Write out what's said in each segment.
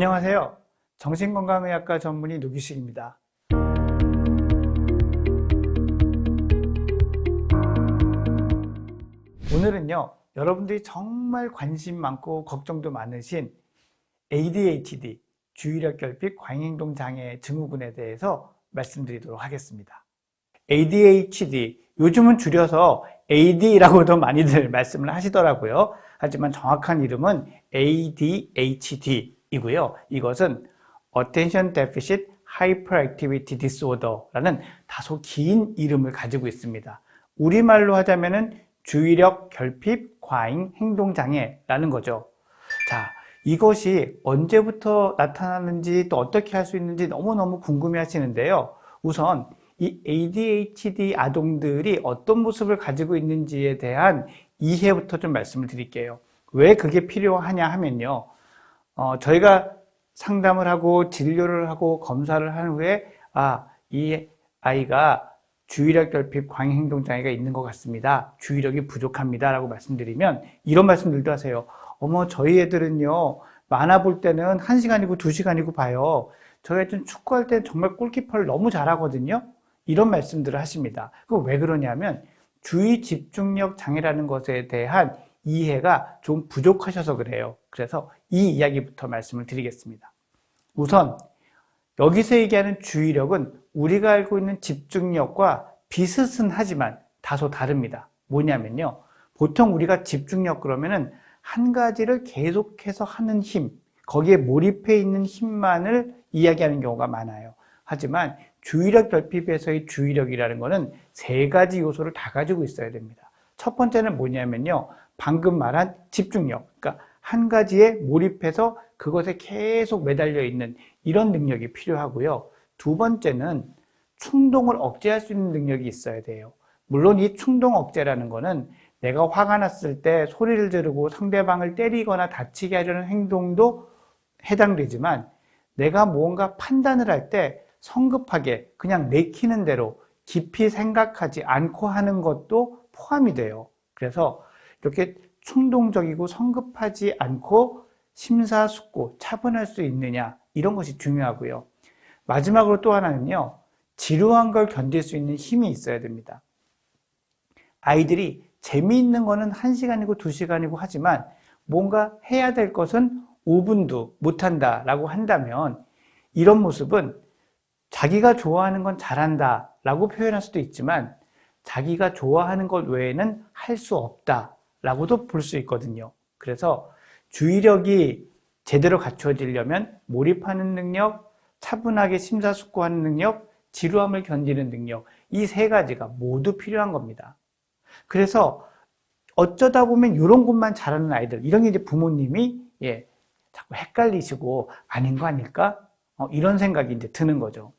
안녕하세요. 정신건강의학과 전문의 노규식입니다. 오늘은요, 여러분들이 정말 관심 많고 걱정도 많으신 ADHD, 주의력결핍 과잉행동장애 증후군에 대해서 말씀드리도록 하겠습니다. ADHD, 요즘은 줄여서 AD라고도 많이들 말씀을 하시더라고요. 하지만 정확한 이름은 ADHD이고요. 이것은 Attention Deficit Hyperactivity Disorder라는 다소 긴 이름을 가지고 있습니다. 우리말로 하자면은 주의력 결핍 과잉 행동장애라는 거죠. 자, 이것이 언제부터 나타나는지 또 어떻게 할 수 있는지 너무너무 궁금해 하시는데요. 우선 이 ADHD 아동들이 어떤 모습을 가지고 있는지에 대한 이해부터 좀 말씀을 드릴게요. 왜 그게 필요하냐 하면요. 저희가 상담을 하고 진료를 하고 검사를 한 후에 이 아이가 주의력 결핍 과잉 행동장애가 있는 것 같습니다. 주의력이 부족합니다. 라고 말씀드리면 이런 말씀들도 하세요. 어머, 저희 애들은요, 만화 볼 때는 1시간이고 2시간이고 봐요. 저희 애들은 축구할 때는 정말 골키퍼를 너무 잘하거든요. 이런 말씀들을 하십니다. 그거 왜 그러냐면 주의 집중력 장애라는 것에 대한 이해가 좀 부족하셔서 그래요. 그래서 이 이야기부터 말씀을 드리겠습니다. 우선 여기서 얘기하는 주의력은 우리가 알고 있는 집중력과 비슷은 하지만 다소 다릅니다. 뭐냐면요. 보통 우리가 집중력 그러면은 한 가지를 계속해서 하는 힘, 거기에 몰입해 있는 힘만을 이야기하는 경우가 많아요. 하지만 주의력 결핍에서의 주의력이라는 것은 3가지 요소를 다 가지고 있어야 됩니다. 첫 번째는 뭐냐면요. 방금 말한 집중력, 그러니까 한 가지에 몰입해서 그것에 계속 매달려 있는 이런 능력이 필요하고요. 두 번째는 충동을 억제할 수 있는 능력이 있어야 돼요. 물론 이 충동 억제라는 거는 내가 화가 났을 때 소리를 지르고 상대방을 때리거나 다치게 하려는 행동도 해당되지만 내가 무언가 판단을 할 때 성급하게 그냥 내키는 대로 깊이 생각하지 않고 하는 것도 포함이 돼요. 그래서 이렇게 충동적이고 성급하지 않고 심사숙고 차분할 수 있느냐 이런 것이 중요하고요. 마지막으로 또 하나는요. 지루한 걸 견딜 수 있는 힘이 있어야 됩니다. 아이들이 재미있는 거는 1시간이고 2시간이고 하지만 뭔가 해야 될 것은 5분도 못한다 라고 한다면 이런 모습은 자기가 좋아하는 건 잘한다 라고 표현할 수도 있지만 자기가 좋아하는 것 외에는 할 수 없다 라고도 볼 수 있거든요. 그래서 주의력이 제대로 갖춰지려면 몰입하는 능력, 차분하게 심사숙고하는 능력, 지루함을 견디는 능력 이 3가지가 모두 필요한 겁니다. 그래서 어쩌다 보면 이런 것만 잘하는 아이들 이런 게 이제 부모님이 자꾸 헷갈리시고 아닌 거 아닐까? 이런 생각이 이제 드는 거죠.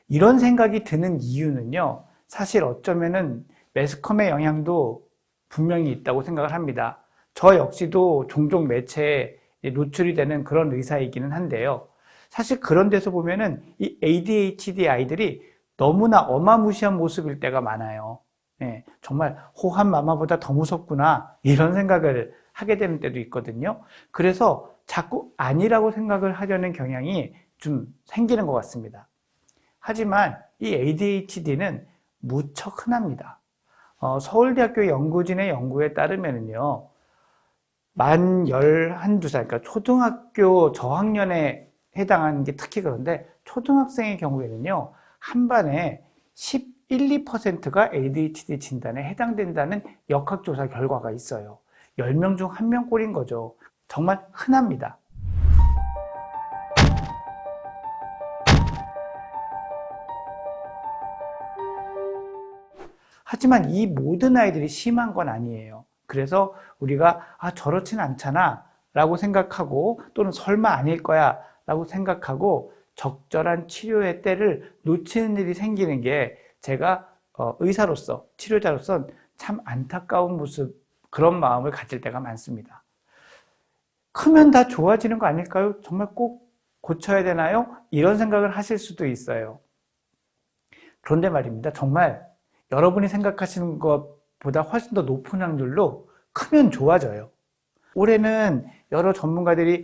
이런 생각이 드는 이유는요. 사실 어쩌면은 매스컴의 영향도 분명히 있다고 생각을 합니다. 저 역시도 종종 매체에 노출이 되는 그런 의사이기는 한데요. 사실 그런 데서 보면은 이 ADHD 아이들이 너무나 어마무시한 모습일 때가 많아요. 정말 호환 마마보다 더 무섭구나 이런 생각을 하게 되는 때도 있거든요. 그래서 자꾸 아니라고 생각을 하려는 경향이 좀 생기는 것 같습니다. 하지만 이 ADHD는 무척 흔합니다. 서울대학교 연구진의 연구에 따르면요. 만 11~12살, 그러니까 초등학교 저학년에 해당하는 게 특히 그런데 초등학생의 경우에는요. 한 반에 11~2%가 ADHD 진단에 해당된다는 역학조사 결과가 있어요. 10명 중 1명 꼴인 거죠. 정말 흔합니다. 하지만 이 모든 아이들이 심한 건 아니에요. 그래서 우리가 저렇진 않잖아 라고 생각하고 또는 설마 아닐 거야 라고 생각하고 적절한 치료의 때를 놓치는 일이 생기는 게 제가 의사로서 치료자로서 참 안타까운 모습 그런 마음을 가질 때가 많습니다. 크면 다 좋아지는 거 아닐까요? 정말 꼭 고쳐야 되나요? 이런 생각을 하실 수도 있어요. 그런데 말입니다. 정말 여러분이 생각하시는 것보다 훨씬 더 높은 확률로 크면 좋아져요. 올해는 여러 전문가들이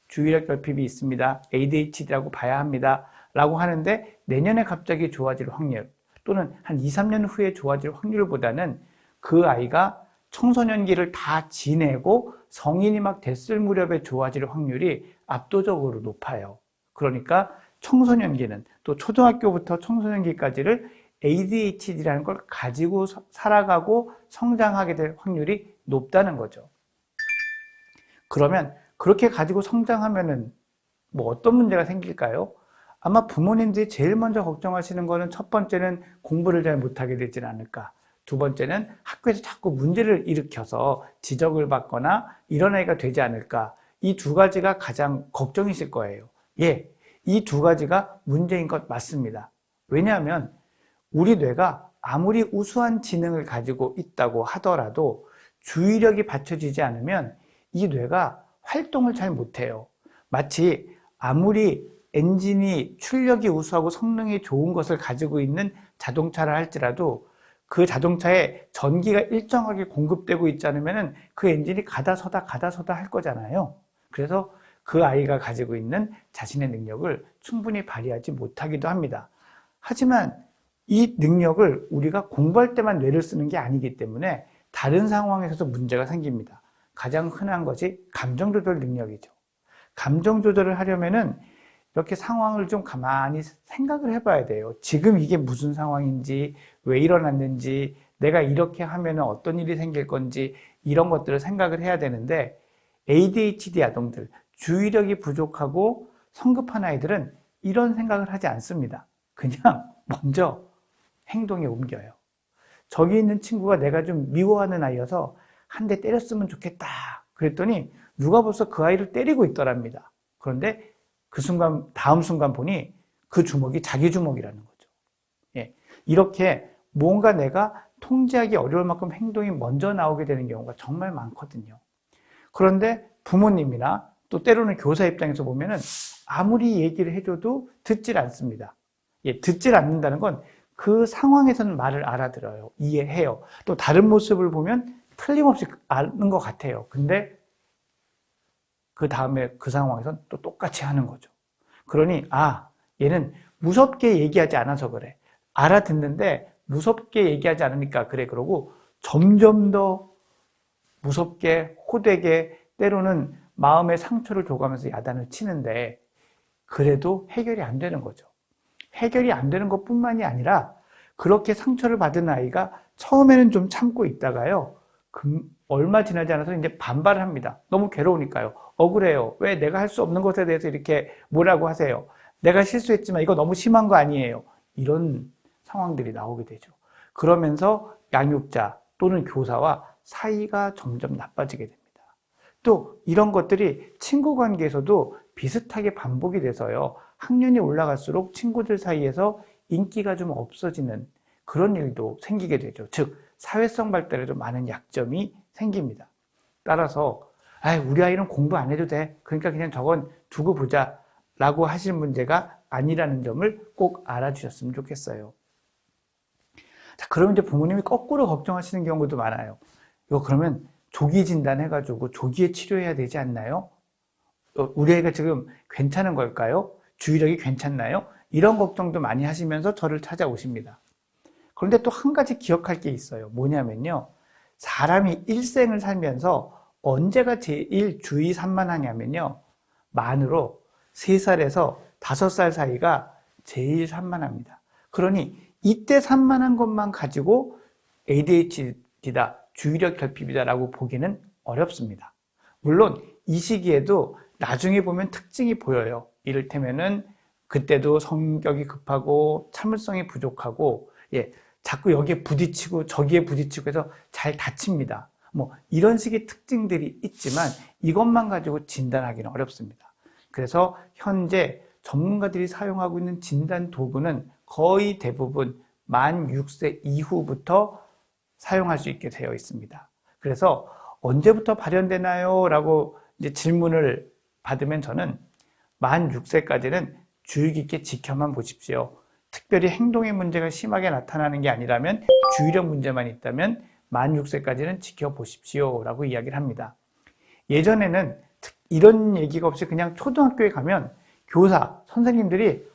주의력 결핍이 있습니다. ADHD라고 봐야 합니다. 라고 하는데 내년에 갑자기 좋아질 확률 또는 한 2, 3년 후에 좋아질 확률보다는 그 아이가 청소년기를 다 지내고 성인이 막 됐을 무렵에 좋아질 확률이 압도적으로 높아요. 그러니까 청소년기는 또 초등학교부터 청소년기까지를 ADHD라는 걸 가지고 살아가고 성장하게 될 확률이 높다는 거죠. 그러면 그렇게 가지고 성장하면은 뭐 어떤 문제가 생길까요? 아마 부모님들이 제일 먼저 걱정하시는 거는 첫 번째는 공부를 잘 못하게 되진 않을까. 두 번째는 학교에서 자꾸 문제를 일으켜서 지적을 받거나 이런 아이가 되지 않을까. 이 두 가지가 가장 걱정이실 거예요. 예, 이 두 가지가 문제인 것 맞습니다. 왜냐하면 우리 뇌가 아무리 우수한 지능을 가지고 있다고 하더라도 주의력이 받쳐지지 않으면 이 뇌가 활동을 잘 못해요. 마치 아무리 엔진이 출력이 우수하고 성능이 좋은 것을 가지고 있는 자동차를 할지라도 그 자동차에 전기가 일정하게 공급되고 있지 않으면 그 엔진이 가다 서다 할 거잖아요. 그래서 그 아이가 가지고 있는 자신의 능력을 충분히 발휘하지 못하기도 합니다. 하지만 이 능력을 우리가 공부할 때만 뇌를 쓰는 게 아니기 때문에 다른 상황에서도 문제가 생깁니다. 가장 흔한 것이 감정 조절 능력이죠. 감정 조절을 하려면은 이렇게 상황을 좀 가만히 생각을 해봐야 돼요. 지금 이게 무슨 상황인지, 왜 일어났는지, 내가 이렇게 하면 어떤 일이 생길 건지 이런 것들을 생각을 해야 되는데 ADHD 아동들, 주의력이 부족하고 성급한 아이들은 이런 생각을 하지 않습니다. 그냥 먼저 행동에 옮겨요. 저기 있는 친구가 내가 좀 미워하는 아이여서 한 대 때렸으면 좋겠다. 그랬더니 누가 벌써 그 아이를 때리고 있더랍니다. 그런데 그 순간, 다음 순간 보니 그 주먹이 자기 주먹이라는 거죠. 예, 이렇게 뭔가 내가 통제하기 어려울 만큼 행동이 먼저 나오게 되는 경우가 정말 많거든요. 그런데 부모님이나 또 때로는 교사 입장에서 보면은 아무리 얘기를 해줘도 듣질 않습니다. 예, 듣질 않는다는 건 그 상황에서는 말을 알아들어요. 이해해요. 또 다른 모습을 보면 틀림없이 아는 것 같아요. 근데 그 다음에 그 상황에선 또 똑같이 하는 거죠. 그러니 얘는 무섭게 얘기하지 않아서 그래. 알아듣는데 무섭게 얘기하지 않으니까 그래. 그러고 점점 더 무섭게 호되게 때로는 마음의 상처를 줘가면서 야단을 치는데 그래도 해결이 안 되는 거죠. 해결이 안 되는 것뿐만이 아니라 그렇게 상처를 받은 아이가 처음에는 좀 참고 있다가요. 얼마 지나지 않아서 이제 반발을 합니다. 너무 괴로우니까요. 억울해요. 왜 내가 할 수 없는 것에 대해서 이렇게 뭐라고 하세요? 내가 실수했지만 이거 너무 심한 거 아니에요? 이런 상황들이 나오게 되죠. 그러면서 양육자 또는 교사와 사이가 점점 나빠지게 됩니다. 또 이런 것들이 친구 관계에서도 비슷하게 반복이 돼서요. 학년이 올라갈수록 친구들 사이에서 인기가 좀 없어지는 그런 일도 생기게 되죠. 즉 사회성 발달에도 많은 약점이 생깁니다. 따라서 우리 아이는 공부 안 해도 돼. 그러니까 그냥 저건 두고 보자 라고 하실 문제가 아니라는 점을 꼭 알아주셨으면 좋겠어요. 자, 그러면 이제 부모님이 거꾸로 걱정하시는 경우도 많아요. 이거 그러면 조기 진단해가지고 조기에 치료해야 되지 않나요? 우리 아이가 지금 괜찮은 걸까요? 주의력이 괜찮나요? 이런 걱정도 많이 하시면서 저를 찾아오십니다. 그런데 또 한 가지 기억할 게 있어요. 뭐냐면요. 사람이 일생을 살면서 언제가 제일 주의 산만하냐면요. 만으로 3살에서 5살 사이가 제일 산만합니다. 그러니 이때 산만한 것만 가지고 ADHD다, 주의력 결핍이다 라고 보기는 어렵습니다. 물론 이 시기에도 나중에 보면 특징이 보여요. 이를테면은 그때도 성격이 급하고 참을성이 부족하고 자꾸 여기에 부딪히고 저기에 부딪히고 해서 잘 다칩니다. 뭐 이런 식의 특징들이 있지만 이것만 가지고 진단하기는 어렵습니다. 그래서 현재 전문가들이 사용하고 있는 진단 도구는 거의 대부분 만 6세 이후부터 사용할 수 있게 되어 있습니다. 그래서 언제부터 발현되나요? 라고 이제 질문을 받으면 저는 만 6세까지는 주의 깊게 지켜만 보십시오. 특별히 행동의 문제가 심하게 나타나는 게 아니라면 주의력 문제만 있다면 만 6세까지는 지켜보십시오 라고 이야기를 합니다. 예전에는 이런 얘기가 없이 그냥 초등학교에 가면 교사, 선생님들이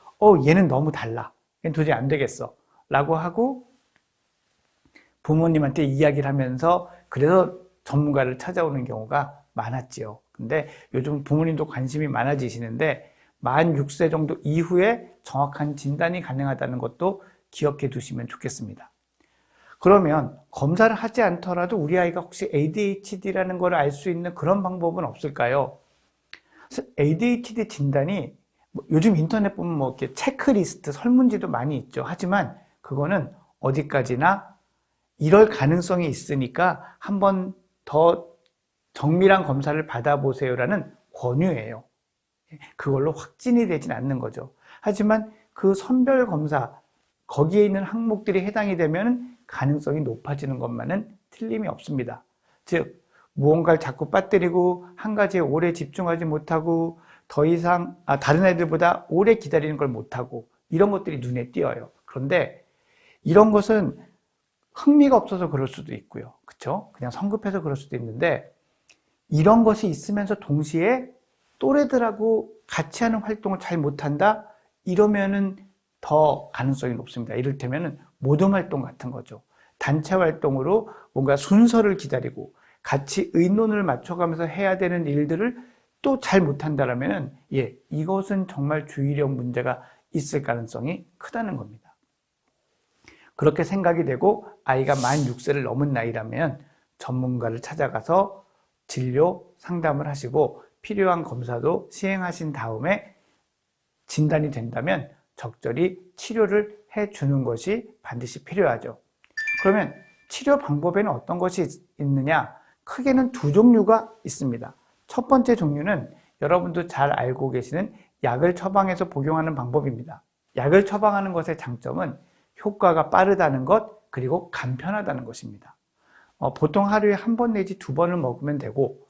얘는 너무 달라. 얘는 도저히 안 되겠어. 라고 하고 부모님한테 이야기를 하면서 그래서 전문가를 찾아오는 경우가 많았지요. 근데 요즘 부모님도 관심이 많아지시는데 만 6세 정도 이후에 정확한 진단이 가능하다는 것도 기억해 두시면 좋겠습니다. 그러면 검사를 하지 않더라도 우리 아이가 혹시 ADHD라는 걸 알 수 있는 그런 방법은 없을까요? ADHD 진단이 요즘 인터넷 보면 이렇게 체크리스트, 설문지도 많이 있죠. 하지만 그거는 어디까지나 이럴 가능성이 있으니까 한번 더 정밀한 검사를 받아보세요라는 권유예요. 그걸로 확진이 되진 않는 거죠. 하지만 그 선별 검사, 거기에 있는 항목들이 해당이 되면 가능성이 높아지는 것만은 틀림이 없습니다. 즉, 무언가를 자꾸 빠뜨리고 한 가지에 오래 집중하지 못하고 더 이상 다른 애들보다 오래 기다리는 걸 못하고 이런 것들이 눈에 띄어요. 그런데 이런 것은 흥미가 없어서 그럴 수도 있고요. 그렇죠? 그냥 성급해서 그럴 수도 있는데 이런 것이 있으면서 동시에 또래들하고 같이 하는 활동을 잘 못한다? 이러면은 더 가능성이 높습니다. 이를테면은 모동 활동 같은 거죠. 단체 활동으로 뭔가 순서를 기다리고 같이 의논을 맞춰가면서 해야 되는 일들을 또 잘 못한다라면은 이것은 정말 주의력 문제가 있을 가능성이 크다는 겁니다. 그렇게 생각이 되고 아이가 만 6세를 넘은 나이라면 전문가를 찾아가서 진료 상담을 하시고 필요한 검사도 시행하신 다음에 진단이 된다면 적절히 치료를 해주는 것이 반드시 필요하죠. 그러면 치료 방법에는 어떤 것이 있느냐? 크게는 두 종류가 있습니다. 첫 번째 종류는 여러분도 잘 알고 계시는 약을 처방해서 복용하는 방법입니다. 약을 처방하는 것의 장점은 효과가 빠르다는 것, 그리고 간편하다는 것입니다. 보통 하루에 한 번 내지 두 번을 먹으면 되고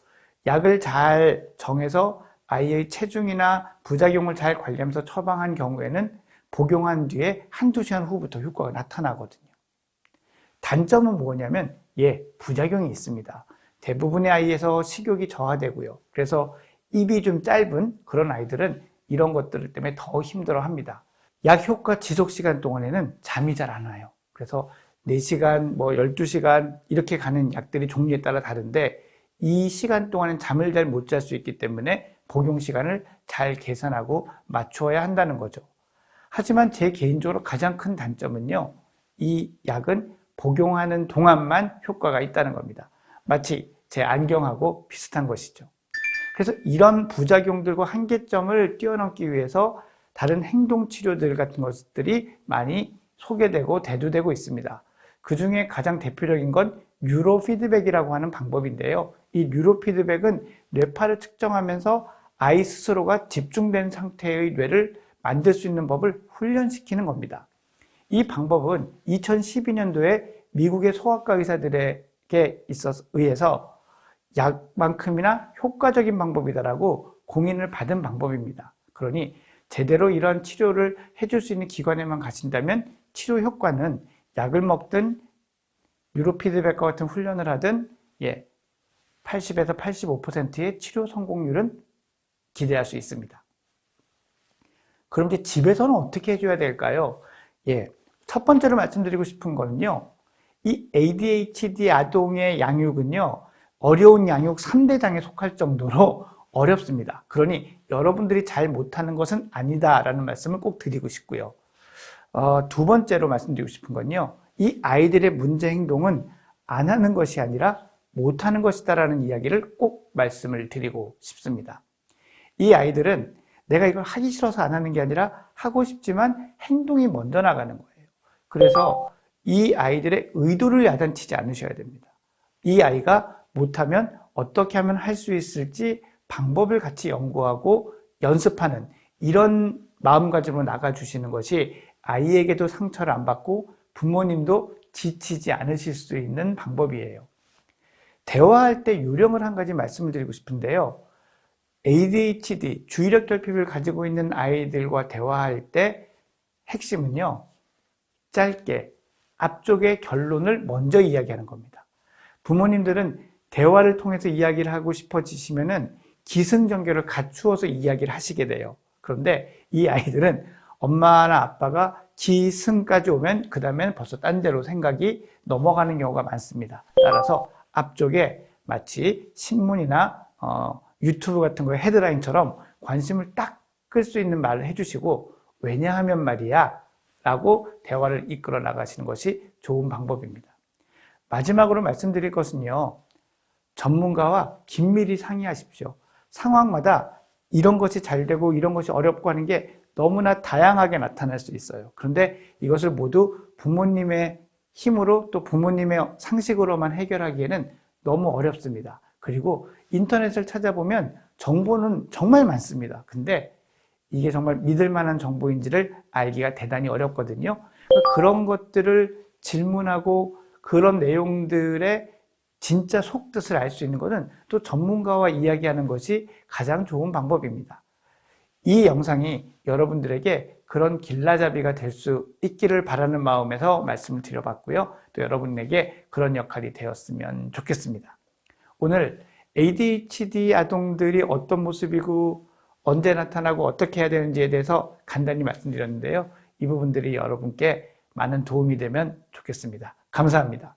약을 잘 정해서 아이의 체중이나 부작용을 잘 관리하면서 처방한 경우에는 복용한 뒤에 한두 시간 후부터 효과가 나타나거든요. 단점은 뭐냐면 부작용이 있습니다. 대부분의 아이에서 식욕이 저하되고요. 그래서 입이 좀 짧은 그런 아이들은 이런 것들 때문에 더 힘들어합니다. 약 효과 지속 시간 동안에는 잠이 잘 안 와요. 그래서 4시간, 12시간 이렇게 가는 약들이 종류에 따라 다른데 이 시간 동안은 잠을 잘 못 잘 수 있기 때문에 복용 시간을 잘 계산하고 맞춰야 한다는 거죠. 하지만 제 개인적으로 가장 큰 단점은요, 이 약은 복용하는 동안만 효과가 있다는 겁니다. 마치 제 안경하고 비슷한 것이죠. 그래서 이런 부작용들과 한계점을 뛰어넘기 위해서 다른 행동치료들 같은 것들이 많이 소개되고 대두되고 있습니다. 그 중에 가장 대표적인 건 뉴로 피드백이라고 하는 방법인데요. 이 뉴로 피드백은 뇌파를 측정하면서 아이 스스로가 집중된 상태의 뇌를 만들 수 있는 법을 훈련시키는 겁니다. 이 방법은 2012년도에 미국의 소아과 의사들에게 의해서 약만큼이나 효과적인 방법이다라고 공인을 받은 방법입니다. 그러니 제대로 이런 치료를 해줄 수 있는 기관에만 가신다면 치료 효과는 약을 먹든 뉴로피드백과 같은 훈련을 하든 80에서 85%의 치료 성공률은 기대할 수 있습니다. 그럼 이제 집에서는 어떻게 해줘야 될까요? 첫 번째로 말씀드리고 싶은 거는요, 이 ADHD 아동의 양육은요, 어려운 양육 3대장에 속할 정도로 어렵습니다. 그러니 여러분들이 잘 못하는 것은 아니다라는 말씀을 꼭 드리고 싶고요. 두 번째로 말씀드리고 싶은 건요, 이 아이들의 문제 행동은 안 하는 것이 아니라 못하는 것이다라는 이야기를 꼭 말씀을 드리고 싶습니다. 이 아이들은 내가 이걸 하기 싫어서 안 하는 게 아니라 하고 싶지만 행동이 먼저 나가는 거예요. 그래서 이 아이들의 의도를 야단치지 않으셔야 됩니다. 이 아이가 못하면 어떻게 하면 할 수 있을지 방법을 같이 연구하고 연습하는 이런 마음가짐으로 나가주시는 것이 아이에게도 상처를 안 받고 부모님도 지치지 않으실 수 있는 방법이에요. 대화할 때 요령을 한 가지 말씀을 드리고 싶은데요. ADHD, 주의력 결핍을 가지고 있는 아이들과 대화할 때 핵심은요, 짧게 앞쪽의 결론을 먼저 이야기하는 겁니다. 부모님들은 대화를 통해서 이야기를 하고 싶어지시면은 기승전결을 갖추어서 이야기를 하시게 돼요. 그런데 이 아이들은 엄마나 아빠가 기승까지 오면 그 다음에는 벌써 딴 데로 생각이 넘어가는 경우가 많습니다. 따라서 앞쪽에 마치 신문이나 유튜브 같은 거에 헤드라인처럼 관심을 딱 끌 수 있는 말을 해주시고, 왜냐하면 말이야 라고 대화를 이끌어 나가시는 것이 좋은 방법입니다. 마지막으로 말씀드릴 것은요, 전문가와 긴밀히 상의하십시오. 상황마다 이런 것이 잘 되고 이런 것이 어렵고 하는 게 너무나 다양하게 나타날 수 있어요. 그런데 이것을 모두 부모님의 힘으로 또 부모님의 상식으로만 해결하기에는 너무 어렵습니다. 그리고 인터넷을 찾아보면 정보는 정말 많습니다. 근데 이게 정말 믿을 만한 정보인지를 알기가 대단히 어렵거든요. 그런 것들을 질문하고 그런 내용들의 진짜 속뜻을 알 수 있는 것은 또 전문가와 이야기하는 것이 가장 좋은 방법입니다. 이 영상이 여러분들에게 그런 길라잡이가 될 수 있기를 바라는 마음에서 말씀을 드려봤고요. 또 여러분에게 그런 역할이 되었으면 좋겠습니다. 오늘 ADHD 아동들이 어떤 모습이고 언제 나타나고 어떻게 해야 되는지에 대해서 간단히 말씀드렸는데요. 이 부분들이 여러분께 많은 도움이 되면 좋겠습니다. 감사합니다.